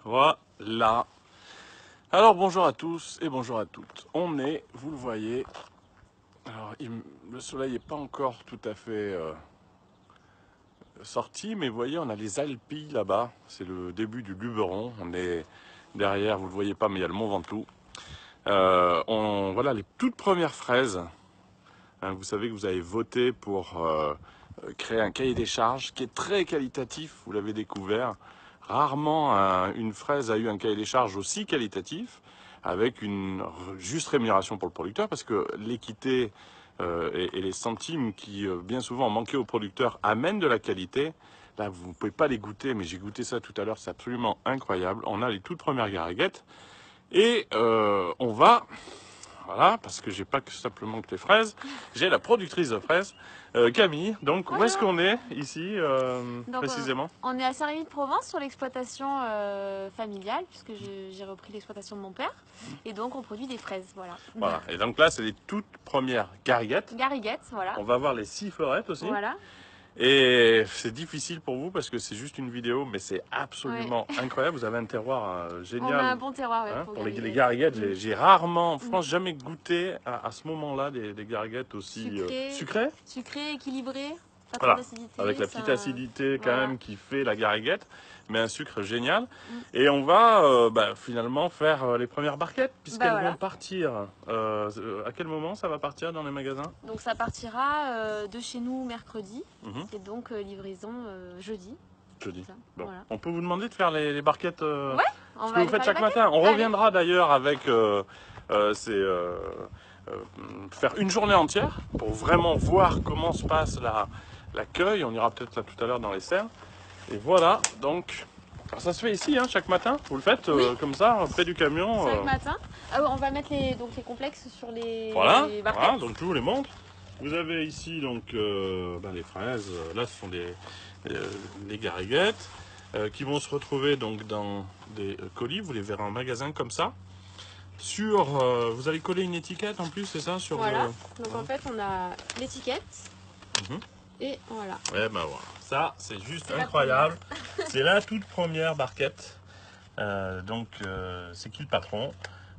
Voilà. Alors bonjour à tous et bonjour à toutes. On est, vous le voyez, alors le soleil n'est pas encore tout à fait sorti, mais vous voyez, on a les Alpilles là-bas. C'est le début du Luberon. On est derrière, vous le voyez pas, mais il y a le Mont Ventoux. Voilà les toutes premières fraises. Hein, vous savez que vous avez voté pour créer un cahier des charges qui est très qualitatif, vous l'avez découvert. Rarement une fraise a eu un cahier des charges aussi qualitatif, avec une juste rémunération pour le producteur, parce que l'équité et les centimes qui bien souvent manquaient aux producteurs amènent de la qualité. Là, vous ne pouvez pas les goûter, mais j'ai goûté ça tout à l'heure, c'est absolument incroyable. On a les toutes premières gariguettes, et on va... Voilà, parce que j'ai pas que simplement que les fraises, j'ai la productrice de fraises, Camille. Donc, Bonjour. où est-ce qu'on est ici, Donc, précisément? on est à Saint-Rémy-de-Provence sur l'exploitation familiale, puisque j'ai repris l'exploitation de mon père. Et donc, on produit des fraises, voilà. Voilà, et donc là, c'est les toutes premières gariguettes. Gariguettes, voilà. On va voir les sifflorettes aussi. Voilà. Et c'est difficile pour vous parce que c'est juste une vidéo, mais c'est absolument Ouais. incroyable. Vous avez un terroir On a génial. un bon terroir, ouais, Hein, pour les gariguettes. gariguettes. J'ai rarement, en France, jamais goûté à ce moment-là des gariguettes aussi sucrées. Sucré, équilibré, pas trop Voilà, d'acidité. avec la petite acidité quand voilà. même qui fait la gariguette, mais un sucre génial. Et on va finalement faire les premières barquettes, puisqu'elles vont partir. À quel moment ça va partir dans les magasins? Donc ça partira de chez nous mercredi, Mhm. et donc livraison jeudi. Jeudi. Bon. Voilà. On peut vous demander de faire les barquettes Ouais, ce que vous faites chaque matin. On reviendra d'ailleurs avec faire une journée entière pour vraiment voir comment se passe l'accueil. On ira peut-être là tout à l'heure dans les serres. Et voilà, donc ça se fait ici, hein, chaque matin. Vous le faites comme ça, près du camion. Chaque matin. On va mettre les complexes sur les Voilà, barquettes. donc je vous les montre. Vous avez ici donc les fraises. Là, ce sont les gariguettes qui vont se retrouver donc dans des colis. Vous les verrez en magasin comme ça. Vous allez coller une étiquette en plus, c'est ça sur Voilà. Donc en fait, on a l'étiquette. Et voilà. Eh ben voilà. Ça, c'est juste incroyable. C'est la toute première barquette. C'est qui le patron?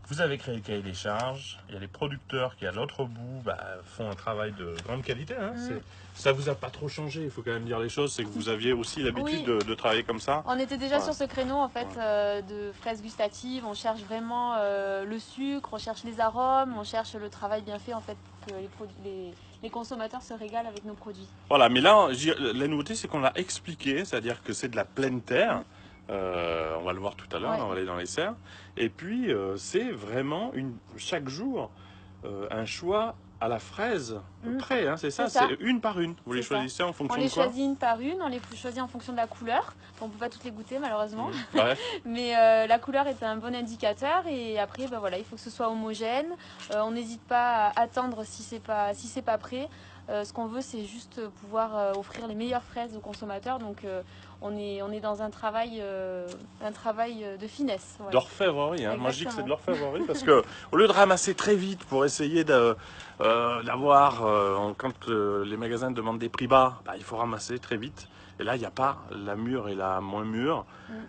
Vous avez créé le cahier des charges. Il y a les producteurs qui, à l'autre bout, font un travail de grande qualité. Hein. Ça vous a pas trop changé, il faut quand même dire les choses. C'est que vous aviez aussi l'habitude de travailler comme ça. On était déjà sur ce créneau en fait de fraises gustatives. On cherche vraiment le sucre, on cherche les arômes, on cherche le travail bien fait en fait pour que les consommateurs se régalent avec nos produits. Voilà, mais là, la nouveauté, c'est qu'on l'a expliqué, c'est-à-dire que c'est de la pleine terre. On va le voir tout à l'heure, on va aller dans les serres. Et puis, c'est vraiment chaque jour un choix à la fraise près, hein, c'est ça, c'est une par une. Vous les choisissez en fonction de quoi? On les choisit une par une, on les choisit en fonction de la couleur. On ne peut pas toutes les goûter malheureusement. Ouais. Mais la couleur est un bon indicateur et après voilà, il faut que ce soit homogène. On n'hésite pas à attendre si c'est pas prêt. Ce qu'on veut, c'est juste pouvoir offrir les meilleures fraises aux consommateurs. Donc on est dans un travail de finesse. Voilà. D'orfèvrerie, hein. Moi je dis que c'est de l'orfèvrerie parce que au lieu de ramasser très vite pour essayer d'avoir, quand les magasins demandent des prix bas, il faut ramasser très vite. Et là, il n'y a pas la mûre et la moins mûre.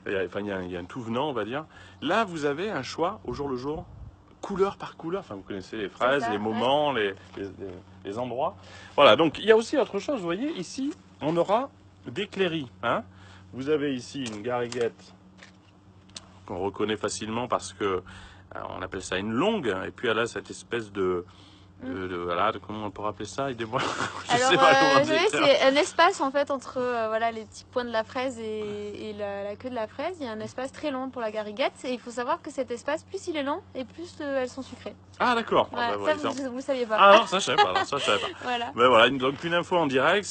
Il y a un tout venant, on va dire. Là, vous avez un choix au jour le jour, couleur par couleur. Enfin, vous connaissez les fraises, les moments, les endroits. Voilà, donc il y a aussi autre chose. Vous voyez, ici, on aura des clairies. Hein. Vous avez ici une gariguette qu'on reconnaît facilement parce que on appelle ça une longue. Et puis elle a cette espèce comment on pourrait appeler ça? Aidez-moi. C'est un espace en fait entre les petits points de la fraise et la queue de la fraise. Il y a un espace très long pour la gariguette et il faut savoir que cet espace, plus il est long et plus elles sont sucrées. Ah d'accord. Vous saviez pas. Ah non, ça je savais pas. Voilà. Mais voilà, donc une info en direct.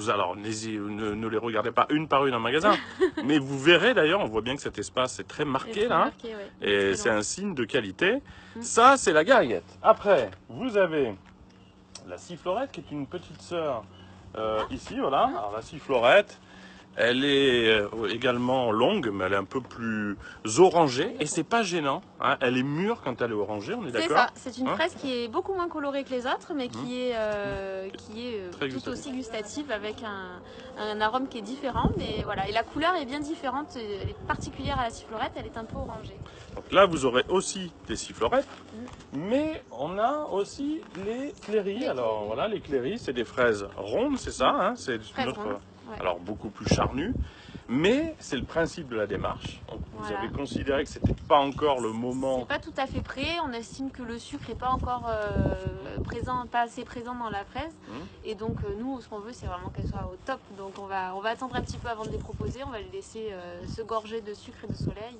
Alors ne les regardez pas une par une en magasin, mais vous verrez d'ailleurs, on voit bien que cet espace est très marqué là, et c'est un signe de qualité. Ça c'est la gariguette. Après, vous avez la sifflorette qui est une petite sœur ici, voilà. Alors la sifflorette Elle est également longue, mais elle est un peu plus orangée et c'est pas gênant. Hein. Elle est mûre quand elle est orangée, on est C'est d'accord? ça, c'est une Hein. fraise qui est beaucoup moins colorée que les autres, mais qui est Très tout gustative. aussi gustative avec un arôme qui est différent. Mais voilà, et la couleur est bien différente, elle est particulière à la sifflorette, elle est un peu orangée. Donc là, vous aurez aussi des sifflorettes, mais on a aussi les cléries. Alors voilà, les cléries, c'est des fraises rondes, c'est ça, hein, c'est une Fraise autre, ronde, ouais. alors beaucoup plus charnues, mais c'est le principe de la démarche. Donc, vous Voilà. avez considéré que c'était pas encore le moment. C'est pas tout à fait prêt, on estime que le sucre n'est pas encore présent, pas assez présent dans la fraise. Et donc nous, ce qu'on veut, c'est vraiment qu'elle soit au top. Donc on va attendre un petit peu avant de les proposer, on va les laisser se gorger de sucre et de soleil.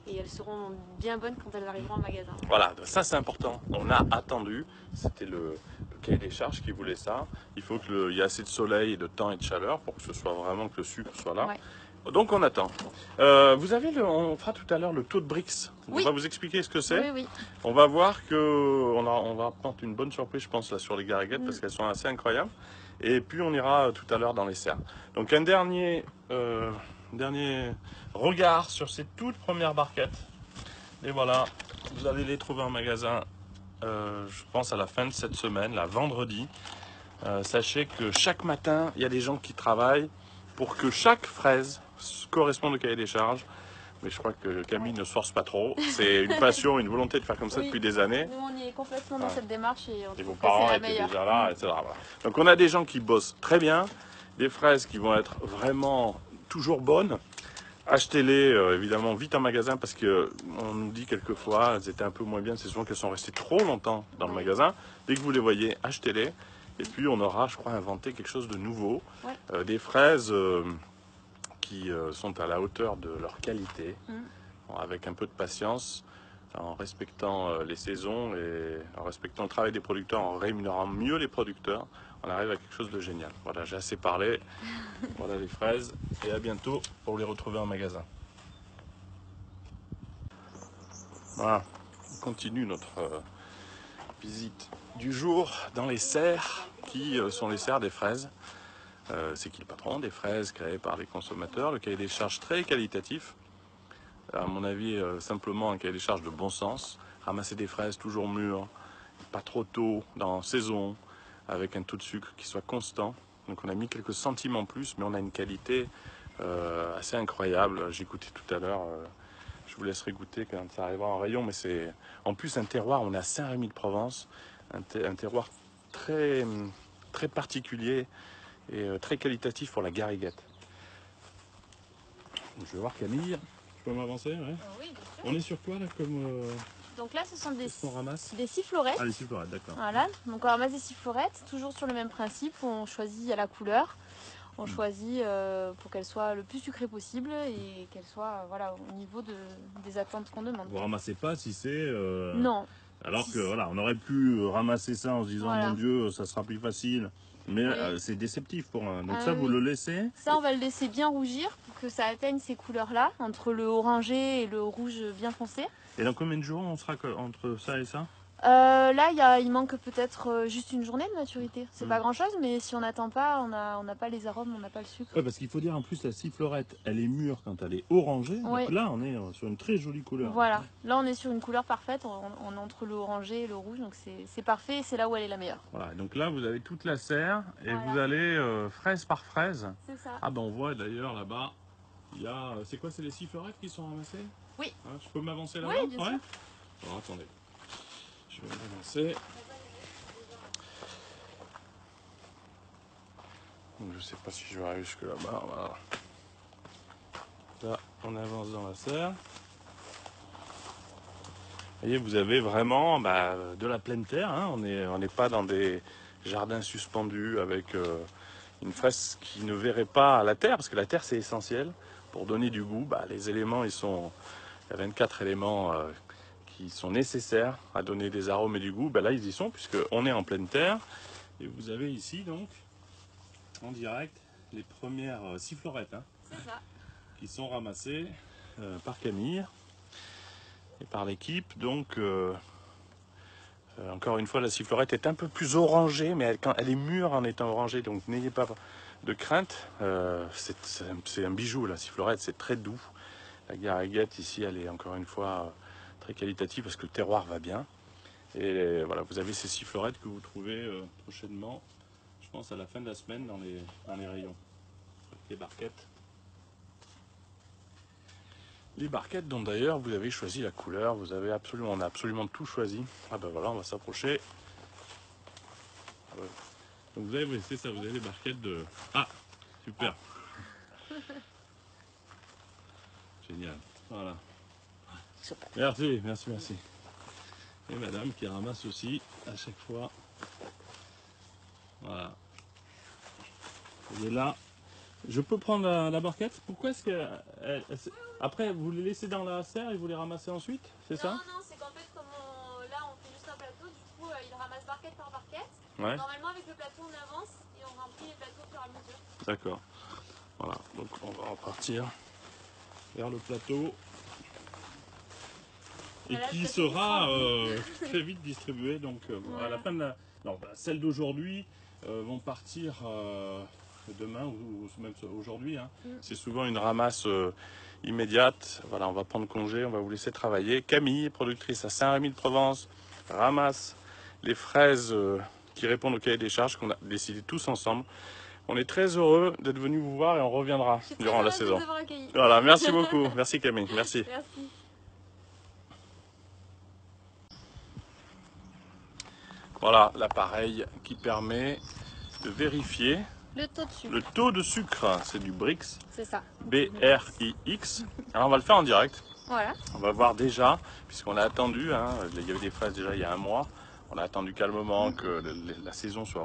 Et elles seront bien bonnes quand elles arriveront en magasin. Voilà, ça c'est important. On a attendu, c'était le cahier des charges qui voulait ça. Il faut qu'il y ait assez de soleil, de temps et de chaleur pour que ce soit vraiment que le sucre soit là. Ouais. Donc on attend. Vous avez on fera tout à l'heure le taux de Brix. Oui. On va vous expliquer ce que c'est. Oui, oui. On va voir que on va prendre une bonne surprise, je pense, là sur les gariguettes parce qu'elles sont assez incroyables. Et puis on ira tout à l'heure dans les serres. Donc un dernier regard sur ces toutes premières barquettes. Et voilà, vous allez les trouver en magasin, je pense à la fin de cette semaine, là, vendredi. Sachez que chaque matin, il y a des gens qui travaillent pour que chaque fraise corresponde au cahier des charges. Mais je crois que Camille ne se force pas trop. C'est une passion, une volonté de faire comme ça depuis des années. Nous, on est complètement dans cette démarche et on Et vos trouve que c'est parents la étaient meilleure. déjà là, etc. Voilà. Donc on a des gens qui bossent très bien, des fraises qui vont être vraiment toujours bonnes. Achetez-les évidemment vite en magasin parce que on nous dit quelquefois elles étaient un peu moins bien, c'est souvent qu'elles sont restées trop longtemps dans le magasin. Dès que vous les voyez, achetez-les. Et puis on aura, je crois, inventé quelque chose de nouveau. Ouais. Des fraises qui sont à la hauteur de leur qualité, avec un peu de patience, en respectant les saisons et en respectant le travail des producteurs, en rémunérant mieux les producteurs. On arrive à quelque chose de génial. Voilà, j'ai assez parlé. Voilà les fraises et à bientôt pour les retrouver en magasin. Voilà, on continue notre visite du jour dans les serres qui sont les serres des fraises. C'est qui le patron? Des fraises créées par les consommateurs. Le cahier des charges très qualitatif. À mon avis, simplement un cahier des charges de bon sens. Ramasser des fraises toujours mûres, pas trop tôt, dans saison, avec un taux de sucre qui soit constant. Donc on a mis quelques centimes en plus, mais on a une qualité assez incroyable. J'ai goûté tout à l'heure, je vous laisserai goûter quand ça arrivera en rayon, mais c'est en plus un terroir, on est à Saint-Rémy-de-Provence, un terroir très, très particulier et très qualitatif pour la gariguette. Je vais voir Camille, je peux m'avancer, ouais. Oui, bien sûr. On est sur quoi là comme Donc là, ce sont qu'on ramasse? des sifflorettes. Ah, les sifflorettes, d'accord. Voilà, donc on ramasse des sifflorettes, toujours sur le même principe, on choisit à la couleur, on choisit pour qu'elle soit le plus sucrée possible et qu'elle soit voilà, au niveau des attentes qu'on demande. Vous ramassez pas si c'est... Non. Alors que voilà, on aurait pu ramasser ça en se disant Voilà. mon Dieu, ça sera plus facile. Mais Oui. c'est déceptif pour un. Donc Ah ça, vous oui. le laissez. Ça, on va le laisser bien rougir pour que ça atteigne ces couleurs-là, entre le orangé et le rouge bien foncé. Et dans combien de jours on sera entre ça et ça? Là, il manque peut-être juste une journée de maturité. C'est pas grand-chose, mais si on n'attend pas, on n'a pas les arômes, on n'a pas le sucre. Ouais, parce qu'il faut dire en plus la sifflorette, elle est mûre quand elle est orangée. Oui. Donc là, on est sur une très jolie couleur. Voilà, là on est sur une couleur parfaite, on est entre le orangé et le rouge, donc c'est parfait et c'est là où elle est la meilleure. Voilà, donc là vous avez toute la serre et Voilà. vous allez fraise par fraise. C'est ça. Ah ben on voit d'ailleurs là-bas, il y a... C'est quoi, c'est les sifflorettes qui sont ramassées? Oui. Hein, je peux m'avancer là-bas? Oui, bien sûr. Alors attendez, je vais m'avancer. Je sais pas si je vais arriver jusque là-bas. Voilà. Là, on avance dans la serre. Vous voyez, vous avez vraiment de la pleine terre. Hein. On n'est pas dans des jardins suspendus avec une fraise qui ne verrait pas la terre, parce que la terre c'est essentiel pour donner du goût. Les éléments, il y a 24 éléments qui sont nécessaires à donner des arômes et du goût. Là, ils y sont puisqu'on est en pleine terre. Et vous avez ici donc en direct les premières sifflorettes qui sont ramassées par Camille et par l'équipe. Donc encore une fois, la sifflorette est un peu plus orangée, mais quand elle est mûre en étant orangée, donc n'ayez pas de crainte. C'est un bijou, la sifflorette, c'est très doux. La gariguette ici, elle est encore une fois très qualitative parce que le terroir va bien. Et voilà, vous avez ces sifflorettes que vous trouvez prochainement, je pense à la fin de la semaine dans les rayons. Les barquettes. Les barquettes dont d'ailleurs vous avez choisi la couleur, on a absolument tout choisi. Ah ben voilà, on va s'approcher. Donc vous avez, c'est ça, vous avez les barquettes de... Ah, super. Génial, voilà. Super. Merci, merci, merci. Et madame qui ramasse aussi à chaque fois. Voilà. Et là, je peux prendre la barquette. Pourquoi est-ce que... Après, vous les laissez dans la serre et vous les ramassez ensuite, c'est ça? Non, c'est qu'en fait, là, on fait juste un plateau, du coup, il ramasse barquette par barquette. Ouais. Normalement, avec le plateau, on avance et on remplit les plateaux au fur et à mesure. D'accord. Voilà, donc on va repartir vers le plateau. Et Voilà, qui le plateau sera très vite distribué. Donc à la fin de la... Non, celles d'aujourd'hui vont partir demain ou même aujourd'hui. Hein. C'est souvent une ramasse immédiate. Voilà, on va prendre congé, on va vous laisser travailler. Camille, productrice à Saint-Rémy-de-Provence, ramasse les fraises qui répondent au cahier des charges qu'on a décidé tous ensemble. On est très heureux d'être venus vous voir et on reviendra durant la saison. Voilà, merci beaucoup. Merci Camille, merci. Merci. Voilà l'appareil qui permet de vérifier Le taux de sucre. le taux de sucre. C'est du Brix, C'est ça. B-R-I-X. Alors on va le faire en direct. Voilà. On va voir déjà, puisqu'on a attendu, hein, il y avait des fraises déjà il y a un mois. On a attendu calmement que la saison soit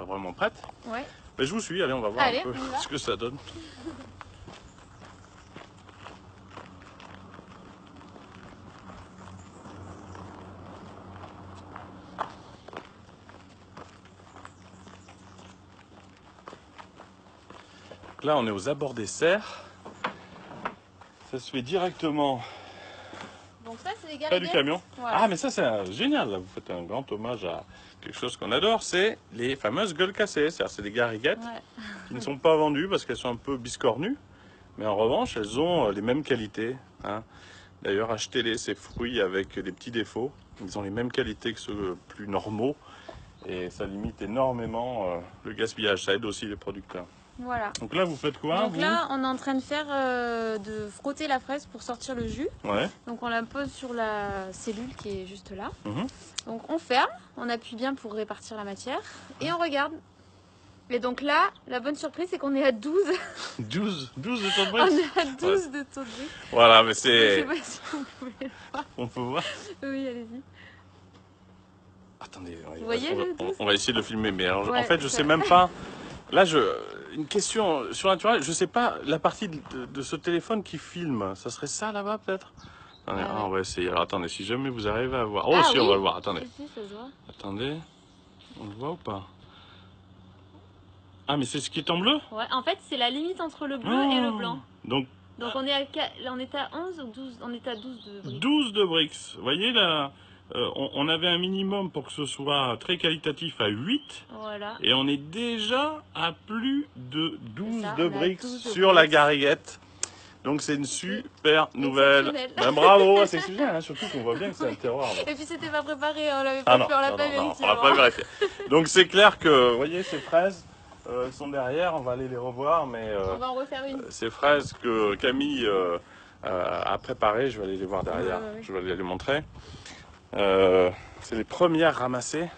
vraiment prête. Ouais. Mais je vous suis, allez on va voir Allez, un peu ce que ça donne. Là, on est aux abords des serres. Ça se fait directement Donc ça, c'est les près du gariguettes. camion. Voilà. Ah, mais ça, c'est génial. Là. Vous faites un grand hommage à quelque chose qu'on adore. C'est les fameuses gueules cassées. C'est des gariguettes qui ne sont pas vendues parce qu'elles sont un peu biscornues. Mais en revanche, elles ont les mêmes qualités. Hein. D'ailleurs, achetez-les, ces fruits avec des petits défauts. Ils ont les mêmes qualités que ceux plus normaux. Et ça limite énormément le gaspillage. Ça aide aussi les producteurs. Voilà. Donc là, vous faites quoi? Donc là, on est en train de faire de frotter la fraise pour sortir le jus. Ouais. Donc on la pose sur la cellule qui est juste là. Mhm. Donc on ferme, on appuie bien pour répartir la matière et on regarde. Et donc là, la bonne surprise, c'est qu'on est à 12. 12 de taux de Brix. On est à 12 de taux de Brix. Voilà, mais Je c'est... sais pas si vous pouvez le voir. On peut voir. Oui, allez-y. Attendez, Vous voyez le 12 on va essayer de le filmer. Mais alors, Ouais, en fait, je ça- sais même pas... Là, une question surnaturelle. Je sais pas la partie de ce téléphone qui filme. Ça serait ça là-bas, peut-être? Attendez, Ouais. on va essayer. Alors, attendez, si jamais vous arrivez à voir... Oh, Ah si, on oui. va le voir. Attendez. Si, ça se voit. Attendez. On le voit ou pas? Ah, mais c'est ce qui est en bleu? Ouais, en fait, c'est la limite entre le bleu Oh. et le blanc. Donc, Donc on est à 11 ou 12, on est à 12 de Brix. 12 de Brix. Vous voyez, là, on avait un minimum pour que ce soit très qualitatif à 8. Voilà. Et on est déjà à plus de 12 ça, de on a Brix 12 de sur Brix. la gariguette. Donc c'est une super nouvelle. Exceptionnel. Ben, bravo, c'est exceptionnel, hein, surtout qu'on voit bien que c'est un terroir. Là. Et puis c'était pas préparé, on l'avait Ah pas non, fait, on l'a non, pas non, non, vérifié. on l'a avant. pas vérifié. Donc c'est clair que, vous voyez, ces fraises sont derrière, on va aller les revoir, mais On va en refaire une. ces fraises que Camille a préparées, je vais aller les voir derrière, Ouais. je vais aller les montrer. C'est les premières ramassées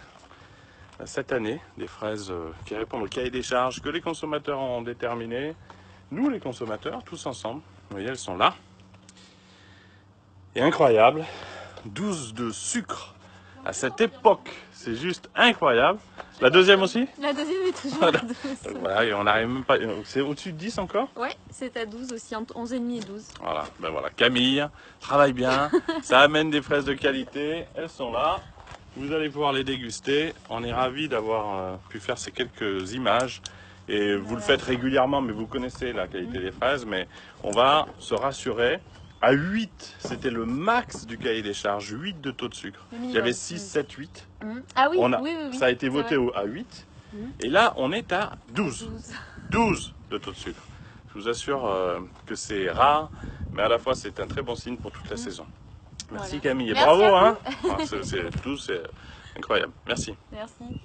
cette année, des fraises qui répondent au cahier des charges que les consommateurs ont déterminé. Nous, les consommateurs, tous ensemble, vous voyez, elles sont là. Et incroyable, 12 de sucre à cette époque, c'est juste incroyable. La deuxième aussi? La deuxième est toujours Voilà. à 12. Donc voilà, et on n'arrive même pas. C'est au-dessus de 10 encore? Ouais, c'est à 12 aussi, entre 11,5 et 12. Voilà, ben voilà. Camille travaille bien, ça amène des fraises de qualité, elles sont là. Vous allez pouvoir les déguster. On est ravis d'avoir pu faire ces quelques images. Et vous le faites régulièrement, mais vous connaissez la qualité des fraises. Mais on va se rassurer. À 8, c'était le max du cahier des charges, 8 de taux de sucre. Le Il minimum. y avait 6, 7, 8. Ah oui, On a- oui. Ça a été c'est voté vrai. à 8. Et là, on est à 12. 12. 12 de taux de sucre. Je vous assure que c'est rare, mais à la fois c'est un très bon signe pour toute la saison. Merci Voilà. Camille, et Merci bravo, à hein. C'est incroyable. Merci. Merci.